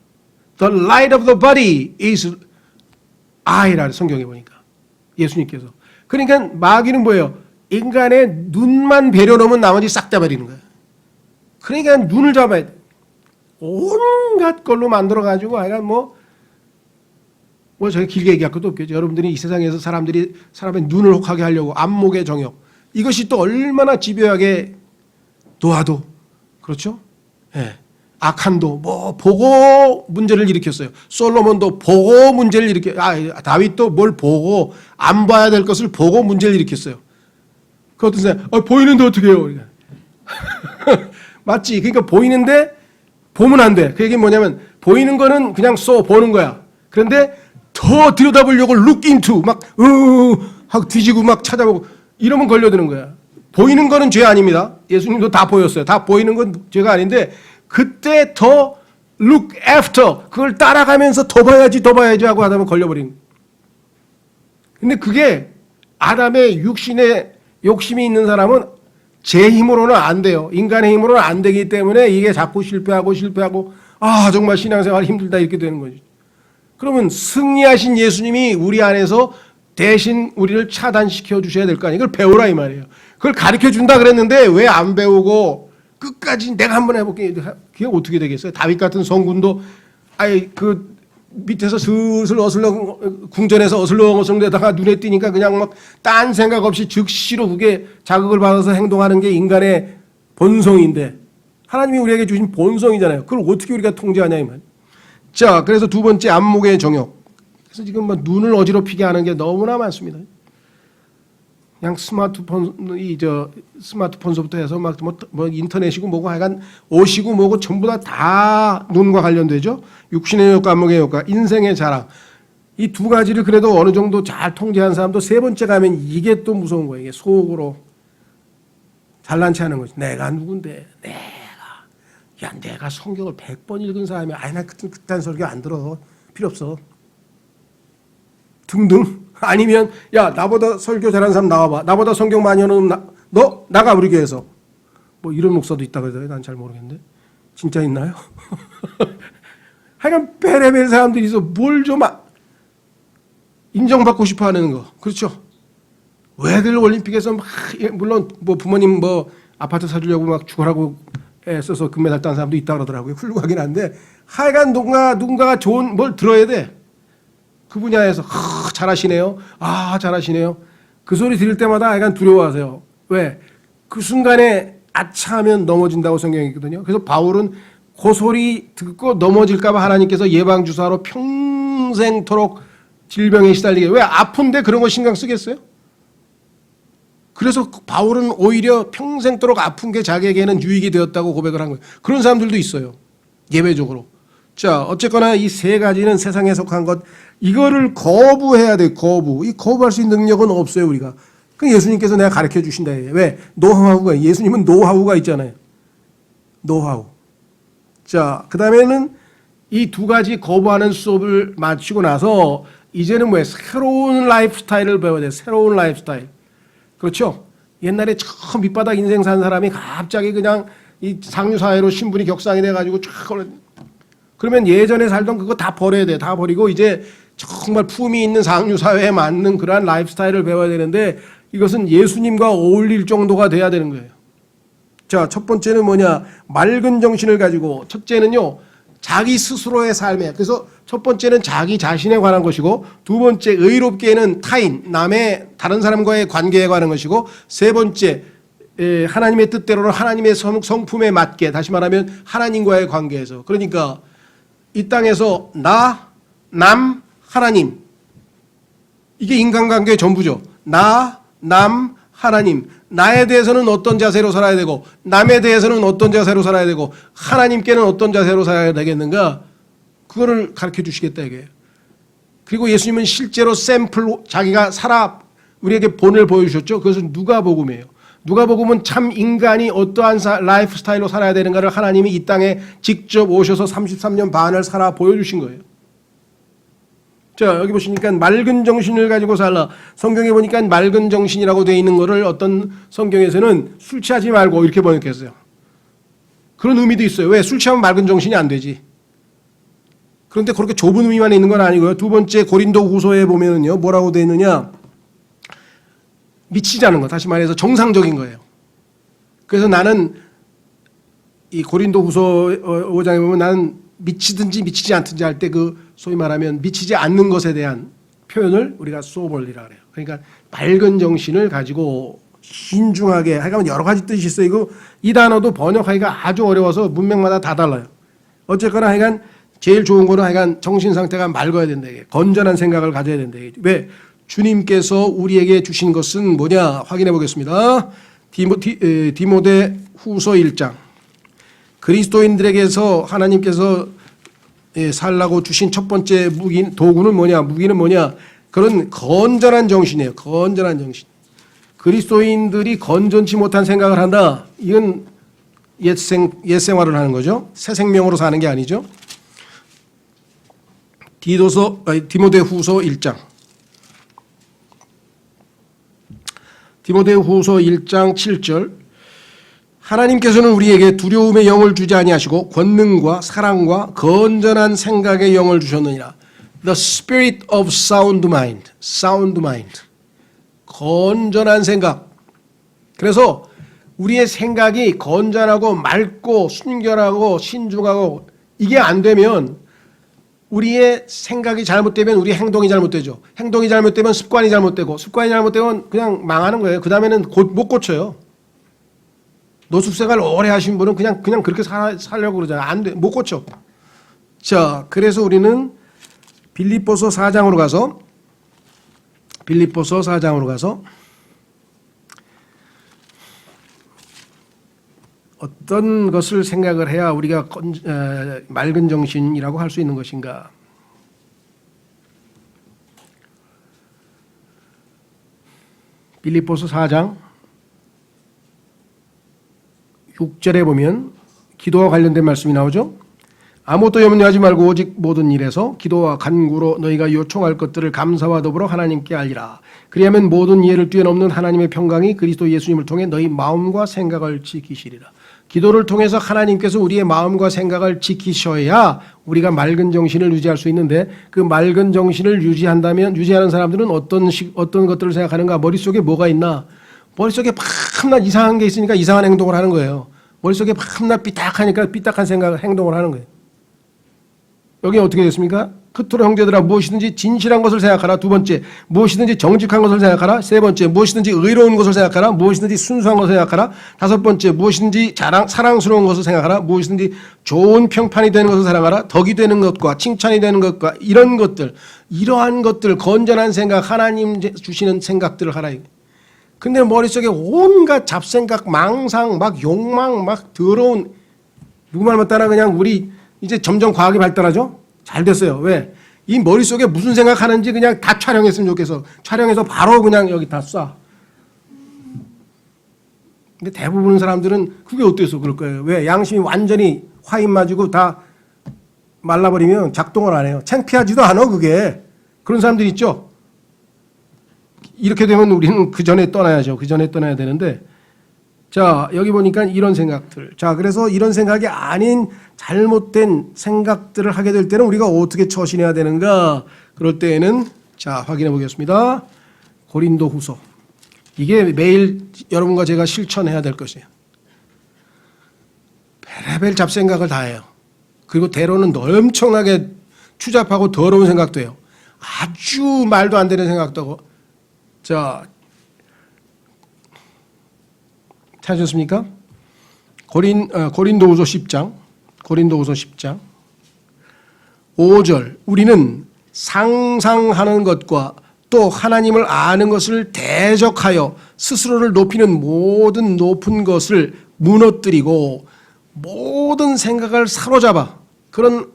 Speaker 1: The light of the body is eye라 성경에 보니까 예수님께서. 그러니까 마귀는 뭐예요? 인간의 눈만 배려놓으면 나머지 싹 다 버리는 거예요. 그러니까 눈을 잡아야 돼. 온갖 걸로 만들어가지고 하여간 뭐 저희 길게 얘기할 것도 없겠죠. 여러분들이 이 세상에서 사람의 눈을 혹하게 하려고 안목의 정욕, 이것이 또 얼마나 집요하게 놓아도, 그렇죠? 예. 아칸도 뭐 보고 문제를 일으켰어요. 솔로몬도 보고 문제를 다윗도 뭘 보고 안 봐야 될 것을 보고 문제를 일으켰어요. 그 어떤 사람 보이는데 어떻게 해요? 맞지? 그러니까 보이는데 보면 안 돼. 그 얘기는 뭐냐면 보이는 거는 그냥 보는 거야. 그런데 더 들여다보려고 look into 막 하고 뒤지고 막 찾아보고 이러면 걸려드는 거야. 보이는 거는 죄 아닙니다. 예수님도 다 보였어요. 다 보이는 건 죄가 아닌데 그때 더 look after 그걸 따라가면서 더 봐야지 하고 하다 보면 걸려버린 거예요. 근데 그게 아담의 육신에 욕심이 있는 사람은 제 힘으로는 안 돼요. 인간의 힘으로는 안 되기 때문에 이게 자꾸 실패하고 정말 신앙생활 힘들다 이렇게 되는 거죠. 그러면 승리하신 예수님이 우리 안에서 대신 우리를 차단시켜 주셔야 될 거 아니에요. 그걸 배우라 이 말이에요. 그걸 가르쳐 준다 그랬는데 왜 안 배우고 끝까지 내가 한번 해볼게. 그게 어떻게 되겠어요? 다윗 같은 성군도 그 밑에서 슬슬 궁전에서 어슬렁어슬렁대다가 눈에 띄니까 그냥 막 딴 생각 없이 즉시로 그게 자극을 받아서 행동하는 게 인간의 본성인데 하나님이 우리에게 주신 본성이잖아요. 그걸 어떻게 우리가 통제하냐 이 말. 자, 그래서 두 번째 안목의 정욕. 그래서 지금 막 눈을 어지럽히게 하는 게 너무나 많습니다. 그냥 스마트폰서부터 해서 뭐 인터넷이고 뭐고 하여간 옷이고 뭐고 전부 다 눈과 관련되죠. 육신의 욕과 안목의 욕과 인생의 자랑. 이 두 가지를 그래도 어느 정도 잘 통제한 사람도 세 번째 가면 이게 또 무서운 거예요. 이게 속으로 잘난 체 하는 거지. 내가 누군데 내가 성경을 100번 읽은 사람이 나 그딴 설교 안 들어. 필요 없어. 등등. 아니면 나보다 설교 잘하는 사람 나와봐. 나보다 성경 많이 하는 너 나가 우리 교회에서. 뭐 이런 목사도 있다 그러더라고요. 난 잘 모르겠는데. 진짜 있나요? 하여간 베레벨 사람들이 있어. 뭘 좀 인정받고 싶어 하는 거. 그렇죠? 왜들 올림픽에서 물론 뭐 부모님 아파트 사주려고 막 죽어라고 애써서 금메달 딴 사람도 있다 그러더라고요. 훌륭하긴 한데 하여간 누군가가 좋은 뭘 들어야 돼. 그 분야에서 잘하시네요. 잘하시네요. 그 소리 들을 때마다 약간 두려워하세요. 왜? 그 순간에 아차하면 넘어진다고 성경이 있거든요. 그래서 바울은 그 소리 듣고 넘어질까 봐 하나님께서 예방주사로 평생토록 질병에 시달리게. 왜? 아픈데 그런 거 신경 쓰겠어요? 그래서 바울은 오히려 평생토록 아픈 게 자기에게는 유익이 되었다고 고백을 한 거예요. 그런 사람들도 있어요. 예외적으로. 자, 어쨌거나 이 세 가지는 세상에 속한 것, 이거를 거부해야 돼, 이 거부할 수 있는 능력은 없어요, 우리가. 그 예수님께서 내가 가르쳐 주신다. 왜? 노하우가, 예수님은 노하우가 있잖아요. 노하우. 자, 그 다음에는 이 두 가지 거부하는 수업을 마치고 나서 이제는 뭐예요? 새로운 라이프 스타일을 배워야 돼, 새로운 라이프 스타일. 그렇죠? 옛날에 처음 밑바닥 인생 산 사람이 갑자기 그냥 이 상류사회로 신분이 격상이 돼가지고 쫙 그러면 예전에 살던 그거 다 버려야 돼. 다 버리고 이제 정말 품위 있는 상류사회에 맞는 그러한 라이프 스타일을 배워야 되는데 이것은 예수님과 어울릴 정도가 돼야 되는 거예요. 자, 첫 번째는 뭐냐? 맑은 정신을 가지고 첫째는요. 자기 스스로의 삶에 그래서 첫 번째는 자기 자신에 관한 것이고 두 번째 의롭게는 타인, 다른 사람과의 관계에 관한 것이고 세 번째 하나님의 뜻대로는 하나님의 성품에 맞게 다시 말하면 하나님과의 관계에서 그러니까 이 땅에서 남, 하나님 이게 인간관계의 전부죠. 남, 하나님 나에 대해서는 어떤 자세로 살아야 되고 남에 대해서는 어떤 자세로 살아야 되고 하나님께는 어떤 자세로 살아야 되겠는가 그거를 가르쳐 주시겠다 이게. 그리고 예수님은 실제로 샘플 자기가 우리에게 본을 보여주셨죠. 그것은 누가복음이에요. 누가복음은 참 인간이 어떠한 라이프 스타일로 살아야 되는가를 하나님이 이 땅에 직접 오셔서 33년 반을 살아 보여주신 거예요. 자, 여기 보시니까 맑은 정신을 가지고 살라. 성경에 보니까 맑은 정신이라고 되어 있는 거를 어떤 성경에서는 술 취하지 말고 이렇게 번역했어요. 그런 의미도 있어요. 왜? 술 취하면 맑은 정신이 안 되지. 그런데 그렇게 좁은 의미만 있는 건 아니고요. 두 번째 고린도 후서에 보면은요. 뭐라고 되어 있느냐. 미치지 않은 거. 다시 말해서 정상적인 거예요. 그래서 나는 이 고린도 후서 5장에 보면 나는 미치든지 미치지 않든지 할 때 그 소위 말하면 미치지 않는 것에 대한 표현을 우리가 소볼리라 그래요. 그러니까 맑은 정신을 가지고 신중하게 하여간 여러 가지 뜻이 있어요. 이거 이 단어도 번역하기가 아주 어려워서 문맥마다 다 달라요. 어쨌거나 하여간 제일 좋은 거는 하여간 정신 상태가 맑아야 된다. 이게 건전한 생각을 가져야 된다. 이게. 왜? 주님께서 우리에게 주신 것은 뭐냐 확인해 보겠습니다. 디모데 후서 1장. 그리스도인들에게서 하나님께서 살라고 주신 첫 번째 도구는 뭐냐? 무기는 뭐냐? 그런 건전한 정신이에요. 건전한 정신. 그리스도인들이 건전치 못한 생각을 한다. 이건 옛생활을 하는 거죠. 새 생명으로 사는 게 아니죠. 디모데 후서 1장. 디모데 후서 1장 7절. 하나님께서는 우리에게 두려움의 영을 주지 아니하시고 권능과 사랑과 건전한 생각의 영을 주셨느니라. The spirit of sound mind. sound mind. 건전한 생각. 그래서 우리의 생각이 건전하고 맑고 순결하고 신중하고 이게 안 되면 우리의 생각이 잘못되면 우리 행동이 잘못되죠. 행동이 잘못되면 습관이 잘못되고 습관이 잘못되면 그냥 망하는 거예요. 그 다음에는 못 고쳐요. 노숙생활 오래 하신 분은 그냥 그렇게 살려고 그러잖아요. 안 돼. 못 고쳐. 자, 그래서 우리는 빌립보서 4장으로 가서 어떤 것을 생각을 해야 우리가 맑은 정신이라고 할 수 있는 것인가? 빌립보서 4장 6절에 보면 기도와 관련된 말씀이 나오죠. 아무것도 염려하지 말고 오직 모든 일에서 기도와 간구로 너희가 요청할 것들을 감사와 더불어 하나님께 알리라. 그리하면 모든 이해를 뛰어넘는 하나님의 평강이 그리스도 예수님을 통해 너희 마음과 생각을 지키시리라. 기도를 통해서 하나님께서 우리의 마음과 생각을 지키셔야 우리가 맑은 정신을 유지할 수 있는데 그 맑은 정신을 유지하는 사람들은 어떤 것들을 생각하는가? 머릿속에 뭐가 있나? 머릿속에 밤낮 이상한 게 있으니까 이상한 행동을 하는 거예요. 머릿속에 밤낮 삐딱하니까 삐딱한 행동을 하는 거예요. 여기 어떻게 됐습니까? 그토록 형제들아 무엇이든지 진실한 것을 생각하라. 두 번째, 무엇이든지 정직한 것을 생각하라. 세 번째, 무엇이든지 의로운 것을 생각하라. 무엇이든지 순수한 것을 생각하라. 다섯 번째, 무엇이든지 사랑스러운 것을 생각하라. 무엇이든지 좋은 평판이 되는 것을 사랑하라. 덕이 되는 것과 칭찬이 되는 것과 이러한 것들 건전한 생각, 하나님 주시는 생각들을 하라. 근데 머릿속에 온갖 잡생각, 망상, 막 욕망, 막 더러운 누구 말 못하나 그냥 우리 이제 점점 과학이 발달하죠? 잘 됐어요. 왜? 이 머릿속에 무슨 생각하는지 그냥 다 촬영했으면 좋겠어. 촬영해서 바로 그냥 여기 다 쏴. 근데 대부분 사람들은 그게 어때서 그럴 거예요. 왜? 양심이 완전히 화인 맞고 다 말라버리면 작동을 안 해요. 창피하지도 않아 그게. 그런 사람들 있죠? 이렇게 되면 우리는 그 전에 떠나야죠. 그 전에 떠나야 되는데 자 여기 보니까 이런 생각들. 자 그래서 이런 생각이 아닌 잘못된 생각들을 하게 될 때는 우리가 어떻게 처신해야 되는가? 그럴 때에는 자 확인해 보겠습니다. 고린도 후서. 이게 매일 여러분과 제가 실천해야 될 것이에요. 별의별 잡생각을 다 해요. 그리고 때로는 엄청나게 추잡하고 더러운 생각도 해요. 아주 말도 안 되는 생각도 하고. 자, 찾으셨습니까? 고린도후서 10장 5절 우리는 상상하는 것과 또 하나님을 아는 것을 대적하여 스스로를 높이는 모든 높은 것을 무너뜨리고 모든 생각을 사로잡아 그런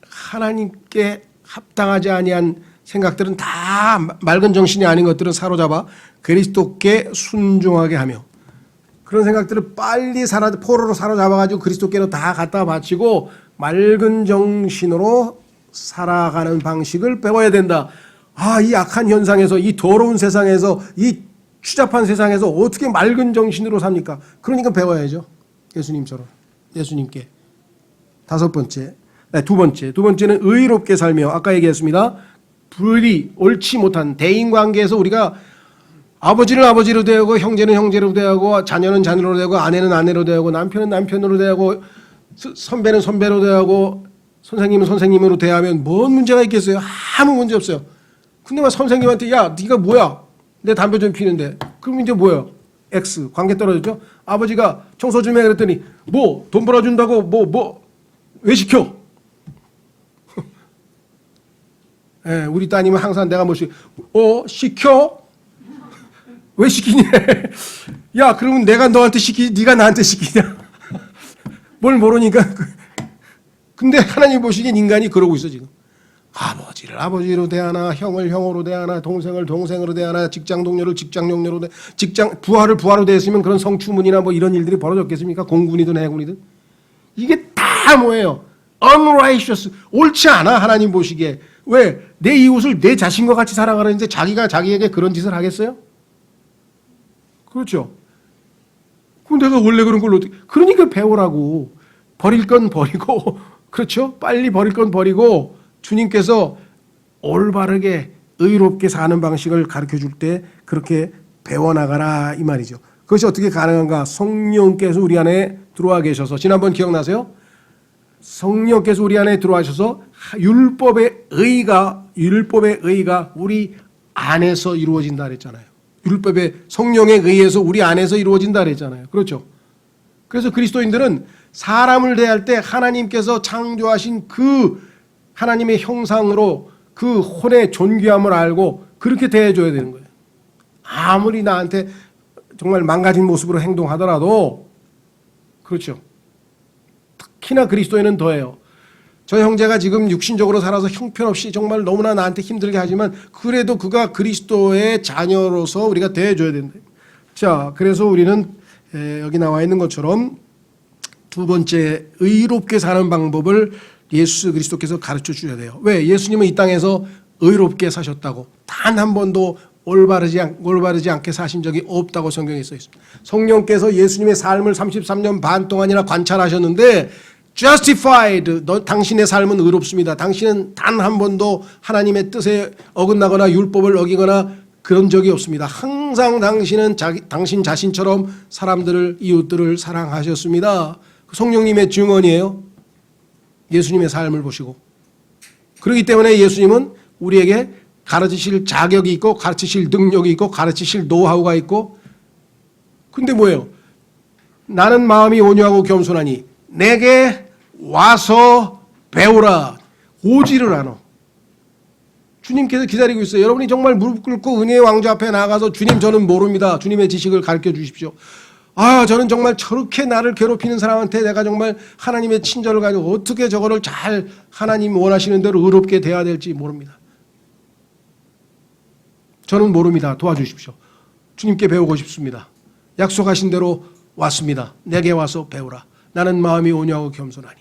Speaker 1: 하나님께 합당하지 아니한 생각들은 다 맑은 정신이 아닌 것들은 사로잡아 그리스도께 순종하게 하며 그런 생각들을 빨리 포로로 사로잡아가지고 그리스도께로 다 갖다 바치고 맑은 정신으로 살아가는 방식을 배워야 된다. 아, 이 악한 현상에서 이 더러운 세상에서 이 추잡한 세상에서 어떻게 맑은 정신으로 삽니까? 그러니까 배워야죠. 예수님처럼. 예수님께. 두 번째는 의롭게 살며 아까 얘기했습니다. 불이 옳지 못한 대인관계에서 우리가 아버지는 아버지로 대하고 형제는 형제로 대하고 자녀는 자녀로 대하고 아내는 아내로 대하고 남편은 남편으로 대하고 선배는 선배로 대하고 선생님은 선생님으로 대하면 뭔 문제가 있겠어요? 아무 문제 없어요. 근데 막 선생님한테 야 네가 뭐야? 내 담배 좀 피는데 그럼 이제 뭐야? X 관계 떨어졌죠. 아버지가 청소 좀 해 그랬더니 뭐 돈 벌어준다고 뭐 왜 시켜? 예, 우리 따님은 항상 내가 뭐 시켜? 왜 시키냐? 야, 그러면 내가 너한테 시키지, 네가 나한테 시키냐? 뭘 모르니까. 근데 하나님 보시기엔 인간이 그러고 있어 지금. 아버지를 아버지로 대하나, 형을 형으로 대하나, 동생을 동생으로 대하나, 직장 동료를 직장 동료로 부하를 부하로 대했으면 그런 성추문이나 뭐 이런 일들이 벌어졌겠습니까? 공군이든 해군이든. 이게 다 뭐예요? unrighteous. 옳지 않아, 하나님 보시기에. 왜? 내 이웃을 내 자신과 같이 사랑하는데 자기가 자기에게 그런 짓을 하겠어요? 그렇죠. 그럼 내가 원래 그런 걸 어떻게. 그러니까 배우라고. 버릴 건 버리고, 그렇죠? 빨리 버릴 건 버리고, 주님께서 올바르게 의롭게 사는 방식을 가르쳐 줄 때 그렇게 배워나가라 이 말이죠. 그것이 어떻게 가능한가? 성령께서 우리 안에 들어와 계셔서, 지난번 기억나세요? 성령께서 우리 안에 들어와셔서 율법의 의가 우리 안에서 이루어진다 그랬잖아요. 율법의 성령에 의해서 우리 안에서 이루어진다 그랬잖아요. 그렇죠? 그래서 그리스도인들은 사람을 대할 때 하나님께서 창조하신 그 하나님의 형상으로 그 혼의 존귀함을 알고 그렇게 대해줘야 되는 거예요. 아무리 나한테 정말 망가진 모습으로 행동하더라도. 그렇죠. 특히나 그리스도인은 더해요. 저 형제가 지금 육신적으로 살아서 형편없이 정말 너무나 나한테 힘들게 하지만 그래도 그가 그리스도의 자녀로서 우리가 대해줘야 된다. 자, 그래서 우리는 여기 나와 있는 것처럼 두 번째 의롭게 사는 방법을 예수 그리스도께서 가르쳐 주셔야 돼요. 왜? 예수님은 이 땅에서 의롭게 사셨다고. 단 한 번도 올바르지 않게 사신 적이 없다고 성경에 써 있습니다. 성령께서 예수님의 삶을 33년 반 동안이나 관찰하셨는데 justified, 당신의 삶은 의롭습니다. 당신은 단 한 번도 하나님의 뜻에 어긋나거나 율법을 어기거나 그런 적이 없습니다. 항상 당신은 당신 자신처럼 사람들을, 이웃들을 사랑하셨습니다. 성령님의 증언이에요. 예수님의 삶을 보시고. 그렇기 때문에 예수님은 우리에게 가르치실 자격이 있고 가르치실 능력이 있고 가르치실 노하우가 있고. 근데 뭐예요? 나는 마음이 온유하고 겸손하니 내게 와서 배우라. 오지를 않아. 주님께서 기다리고 있어요. 여러분이 정말 무릎 꿇고 은혜의 왕좌 앞에 나가서 주님 저는 모릅니다. 주님의 지식을 가르쳐 주십시오. 아, 저는 정말 저렇게 나를 괴롭히는 사람한테 내가 정말 하나님의 친절을 가지고 어떻게 저거를 잘 하나님 원하시는 대로 의롭게 대해야 될지 모릅니다. 저는 모릅니다. 도와주십시오. 주님께 배우고 싶습니다. 약속하신 대로 왔습니다. 내게 와서 배우라. 나는 마음이 온유하고 겸손하니.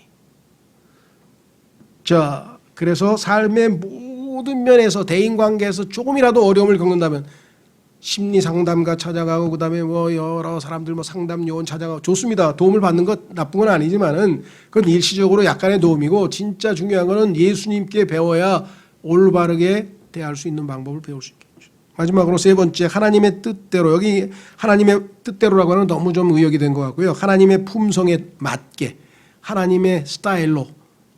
Speaker 1: 자, 그래서 삶의 모든 면에서 대인관계에서 조금이라도 어려움을 겪는다면 심리 상담가 찾아가고 그다음에 뭐 여러 사람들 뭐 상담 요원 찾아가고 좋습니다. 도움을 받는 것 나쁜 건 아니지만은 그건 일시적으로 약간의 도움이고 진짜 중요한 거는 예수님께 배워야 올바르게 대할 수 있는 방법을 배울 수 있겠죠. 마지막으로 세 번째, 하나님의 뜻대로. 여기 하나님의 뜻대로라고 하는 너무 좀 의역이 된 것 같고요. 하나님의 품성에 맞게 하나님의 스타일로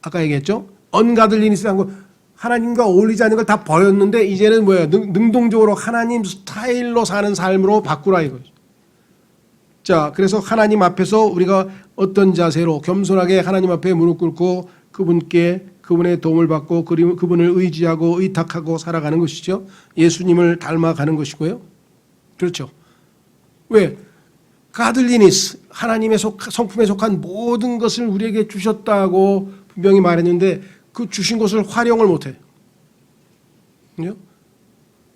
Speaker 1: 아까 얘기했죠. 언가들리니스라는 거 하나님과 어울리지 않는 걸 다 버렸는데 이제는 뭐예요? 능동적으로 하나님 스타일로 사는 삶으로 바꾸라 이거죠. 자, 그래서 하나님 앞에서 우리가 어떤 자세로 겸손하게 하나님 앞에 무릎 꿇고 그분의 도움을 받고 그분을 의지하고 의탁하고 살아가는 것이죠. 예수님을 닮아가는 것이고요. 그렇죠. 왜? 가들리니스, 하나님의 성품에 속한 모든 것을 우리에게 주셨다고 분명히 말했는데 그 주신 것을 활용을 못해.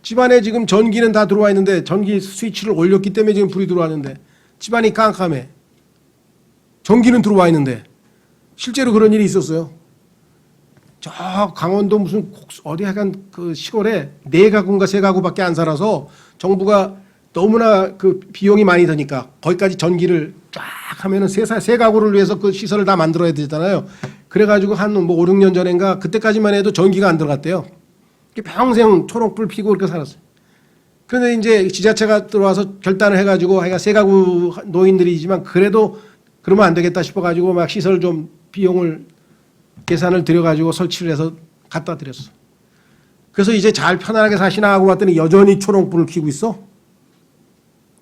Speaker 1: 집안에 지금 전기는 다 들어와 있는데 전기 스위치를 올렸기 때문에 지금 불이 들어왔는데 집안이 깜깜해. 전기는 들어와 있는데 실제로 그런 일이 있었어요. 저 강원도 무슨 어디 약간 그 시골에 4가구인가 3가구밖에 안 살아서 정부가 너무나 그 비용이 많이 드니까 거기까지 전기를 쫙 하면은 3가구를 위해서 그 시설을 다 만들어야 되잖아요. 그래가지고 한 뭐 5, 6년 전인가 그때까지만 해도 전기가 안 들어갔대요. 평생 초록불 피고 그렇게 살았어요. 그런데 이제 지자체가 들어와서 결단을 해가지고 하여간 3가구 노인들이지만 그래도 그러면 안 되겠다 싶어가지고 막 시설 좀 비용을 계산을 들여가지고 설치를 해서 갖다 드렸어. 그래서 이제 잘 편안하게 사시나 하고 봤더니 여전히 초록불을 켜고 있어.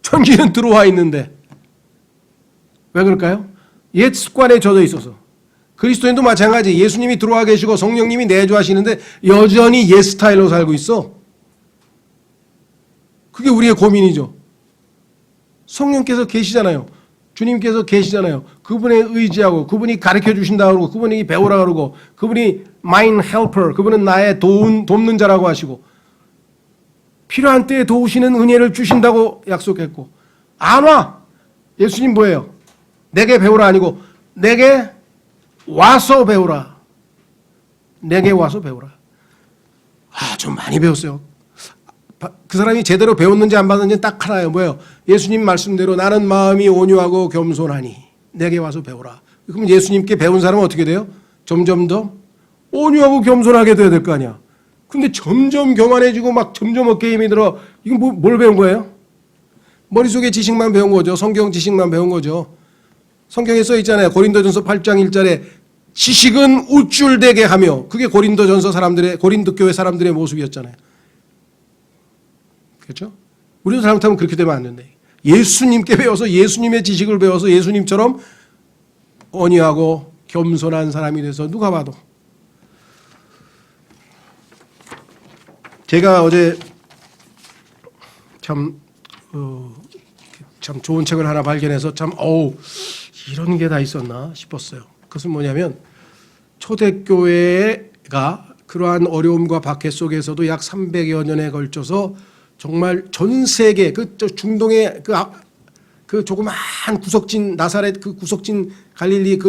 Speaker 1: 전기는 들어와 있는데. 왜 그럴까요? 옛 습관에 젖어 있어서. 그리스도인도 마찬가지. 예수님이 들어와 계시고 성령님이 내주하시는데 여전히 옛 스타일로 살고 있어. 그게 우리의 고민이죠. 성령께서 계시잖아요. 주님께서 계시잖아요. 그분에 의지하고 그분이 가르쳐 주신다고 그러고 그분이 배우라 그러고 그분이 mind helper, 그분은 나의 돕는 자라고 하시고 필요한 때에 도우시는 은혜를 주신다고 약속했고 안 와. 예수님 뭐예요? 내게 배우라 아니고 내게 와서 배우라. 내게 와서 배우라. 좀 많이 배웠어요. 그 사람이 제대로 배웠는지 안 받았는지 딱 하나예요. 뭐예요? 예수님 말씀대로 나는 마음이 온유하고 겸손하니 내게 와서 배우라. 그럼 예수님께 배운 사람은 어떻게 돼요? 점점 더 온유하고 겸손하게 돼야 될 거 아니야. 근데 점점 교만해지고 막 점점 어깨에 힘이 들어. 이건 뭘 배운 거예요? 머릿속에 지식만 배운 거죠. 성경 지식만 배운 거죠. 성경에 써 있잖아요. 고린도전서 8장 1절에 지식은 우쭐대게 하며, 그게 고린도 교회 사람들의 모습이었잖아요. 그렇죠? 우리도 잘못하면 그렇게 되면 안 된대. 예수님께 배워서 예수님의 지식을 배워서 예수님처럼 온유하고 겸손한 사람이 돼서 누가 봐도. 제가 어제 참 좋은 책을 하나 발견해서 이런 게 다 있었나 싶었어요. 그것은 뭐냐면 초대교회가 그러한 어려움과 박해 속에서도 약 300여 년에 걸쳐서 정말 전 세계 중동의 그 조그마한 구석진 나사렛, 그 구석진 갈릴리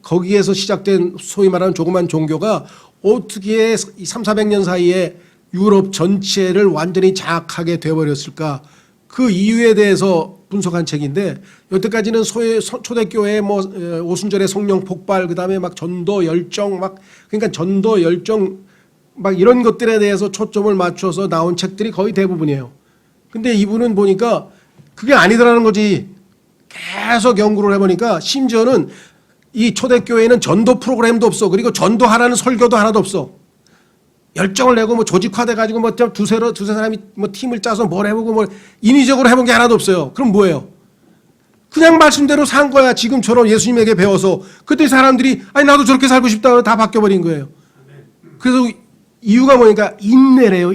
Speaker 1: 거기에서 시작된 소위 말하는 조그만 종교가 어떻게 300~400년 사이에 유럽 전체를 완전히 장악하게 되어버렸을까? 그 이유에 대해서 분석한 책인데, 여태까지는 초대교회의 오순절의 성령 폭발, 그다음에 막 전도 열정, 그러니까 전도 열정 이런 것들에 대해서 초점을 맞춰서 나온 책들이 거의 대부분이에요. 근데 이분은 보니까 그게 아니더라는 거지. 계속 연구를 해보니까 심지어는 이 초대교회에는 전도 프로그램도 없어. 그리고 전도하라는 설교도 하나도 없어. 열정을 내고 조직화돼가지고 두세 사람이 팀을 짜서 뭘 해보고 인위적으로 해본 게 하나도 없어요. 그럼 뭐예요? 그냥 말씀대로 산 거야. 지금처럼 예수님에게 배워서. 그때 사람들이 나도 저렇게 살고 싶다고 다 바뀌어버린 거예요. 그래서 이유가 뭐니까 인내래요.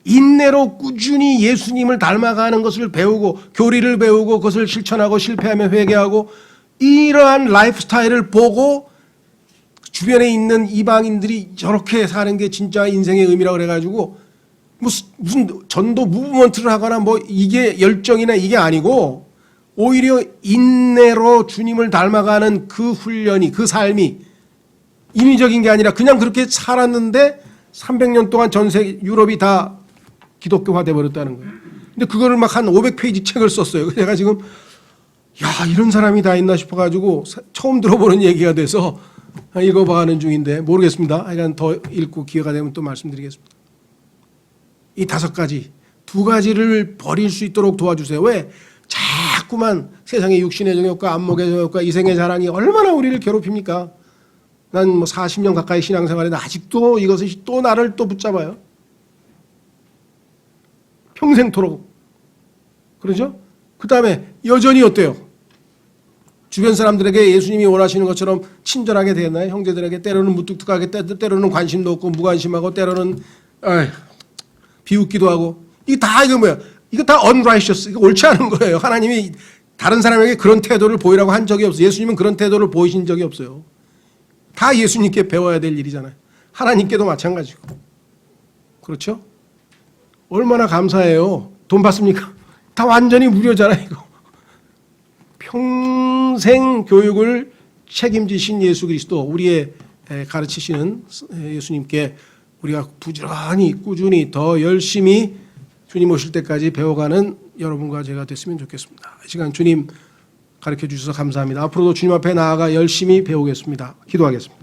Speaker 1: 인내로 꾸준히 예수님을 닮아가는 것을 배우고 교리를 배우고 그것을 실천하고 실패하면 회개하고 이러한 라이프 스타일을 보고 주변에 있는 이방인들이 저렇게 사는 게 진짜 인생의 의미라고 그래가지고 무슨 전도 무브먼트를 하거나 이게 열정이나 이게 아니고 오히려 인내로 주님을 닮아가는 그 훈련이, 그 삶이 인위적인 게 아니라 그냥 그렇게 살았는데 300년 동안 전 세계 유럽이 다 기독교화 돼버렸다는 거예요. 근데 그거를 한 500페이지 책을 썼어요. 그래서 제가 지금 이런 사람이 다 있나 싶어가지고 처음 들어보는 얘기가 돼서 읽어봐가는 중인데 모르겠습니다. 하여간 더 읽고 기회가 되면 또 말씀드리겠습니다. 이 5가지, 2가지를 버릴 수 있도록 도와주세요. 왜? 자꾸만 세상의 육신의 정욕과 안목의 정욕과 이생의 자랑이 얼마나 우리를 괴롭힙니까? 난 40년 가까이 신앙생활에 아직도 이것이 또 나를 또 붙잡아요. 평생토록. 그러죠? 그 다음에 여전히 어때요? 주변 사람들에게 예수님이 원하시는 것처럼 친절하게 되었나요? 형제들에게 때로는 무뚝뚝하게, 때로는 관심도 없고 무관심하고, 때로는 비웃기도 하고. 이거 뭐야? 이거 다 unrighteous. 이거 옳지 않은 거예요. 하나님이 다른 사람에게 그런 태도를 보이라고 한 적이 없어요. 예수님은 그런 태도를 보이신 적이 없어요. 다 예수님께 배워야 될 일이잖아요. 하나님께도 마찬가지고. 그렇죠? 얼마나 감사해요. 돈 받습니까? 다 완전히 무료잖아요, 이거. 평생 교육을 책임지신 예수 그리스도, 우리의 가르치시는 예수님께 우리가 부지런히 꾸준히 더 열심히 주님 오실 때까지 배워가는 여러분과 제가 됐으면 좋겠습니다. 이 시간 주님 가르쳐 주셔서 감사합니다. 앞으로도 주님 앞에 나아가 열심히 배우겠습니다. 기도하겠습니다.